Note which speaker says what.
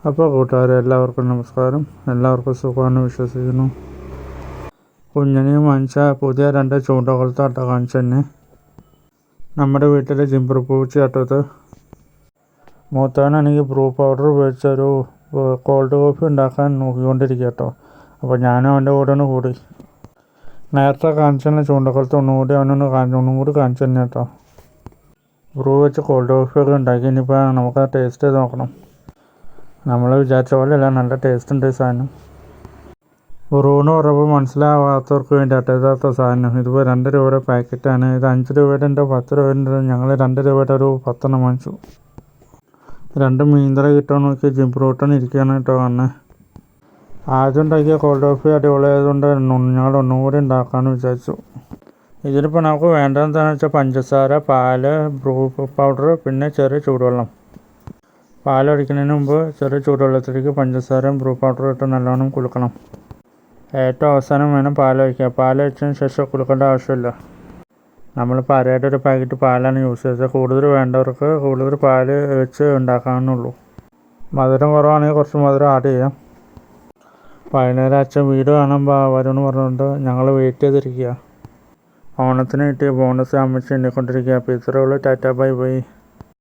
Speaker 1: അപ്പോൾ കൂട്ടുകാരെ എല്ലാവർക്കും നമസ്കാരം. എല്ലാവർക്കും സുഖമാണെന്ന് വിശ്വസിക്കുന്നു. കുഞ്ഞിനെയും വാങ്ങിച്ച പുതിയ 2 ചൂണ്ടകൊളുത്താട്ട കാണിച്ചു തന്നെ. നമ്മുടെ വീട്ടിലെ ജിംബ്രു പൂച്ചയാട്ടത്. മൂത്തവനാണെങ്കിൽ ബ്രൂ പൗഡർ ഉപയോഗിച്ചൊരു കോൾഡ് കോഫി ഉണ്ടാക്കാൻ നോക്കിക്കൊണ്ടിരിക്കുക കേട്ടോ. അപ്പോൾ ഞാനും അവൻ്റെ കൂടെ ഒന്ന് കൂടി. നേരത്തെ കാണിച്ചു തന്നെ ചൂണ്ടകൊളുത്ത് ഒന്നും കൂടി കാണിച്ചു തന്നെ കേട്ടോ. ബ്രൂ വെച്ച് കോൾഡ് കോഫിയൊക്കെ ഉണ്ടാക്കി. ഇനിയിപ്പോൾ നമുക്ക് ടേസ്റ്റ് ചെയ്ത് നോക്കണം. നമ്മൾ വിചാരിച്ച പോലെയല്ല, നല്ല ടേസ്റ്റ് ഉണ്ട് ഈ സാധനം. ബ്രൂന്ന് പറയുമ്പോൾ മനസ്സിലാവാത്തവർക്ക് വേണ്ടിയിട്ട് യഥാർത്ഥ സാധനം. ഇതിപ്പോൾ 2 രൂപയുടെ പാക്കറ്റാണ്. ഇത് 5 രൂപയുടെ ഉണ്ട്, 10 രൂപയുടെ ഉണ്ട്. ഞങ്ങൾ 2 രൂപയുടെ ഒരു 10 വാങ്ങിച്ചു. 2 മീൻതറ കിട്ടാൻ നോക്കി ജിംബ്രൂട്ടൺ ഇരിക്കുകയാണ് കേട്ടോ വന്നെ. ആദ്യം ഉണ്ടാക്കിയ കോൾഡ് കോഫി അടിപൊളിയായതുകൊണ്ട് ഞങ്ങൾ ഒന്നുകൂടി ഉണ്ടാക്കാമെന്ന് വിചാരിച്ചു. ഇതിലിപ്പോൾ നമുക്ക് വേണ്ടതെന്താണെന്ന് വെച്ചാൽ പഞ്ചസാര, പാല്, ബ്രൂ പൗഡർ, പിന്നെ ചെറിയ ചൂടുവെള്ളം. പാലൊഴിക്കുന്നതിന് മുമ്പ് ചെറിയ ചൂടുവെള്ളത്തിലേക്ക് പഞ്ചസാരയും ബ്രൂ പൗഡറും ഇട്ട് നല്ലോണം കുലുക്കണം. ഏറ്റവും അവസാനം വേണം പാലൊഴിക്കുക. പാലൊഴിച്ചതിന് ശേഷം കുലുക്കേണ്ട ആവശ്യമില്ല. നമ്മളിപ്പോൾ അരയുടെ ഒരു പാക്കറ്റ് പാലാണ് യൂസ് ചെയ്തത്. കൂടുതൽ വേണ്ടവർക്ക് കൂടുതൽ പാല് വെച്ച് ഉണ്ടാക്കാവുന്നുള്ളൂ. മധുരം കുറവാണെങ്കിൽ കുറച്ച് മധുരം ആഡ് ചെയ്യാം. വൈകുന്നേരം അച്ഛൻ വീട് കാണാൻ വരുമെന്ന് പറഞ്ഞുകൊണ്ട് ഞങ്ങൾ വെയിറ്റ് ചെയ്തിരിക്കുക. ഓണത്തിന് കിട്ടിയ ബോണസ് അമ്മച്ചി എണ്ണിക്കൊണ്ടിരിക്കുക. അപ്പോൾ ഇത്രയേ ഉള്ളൂ. Tata bye bye.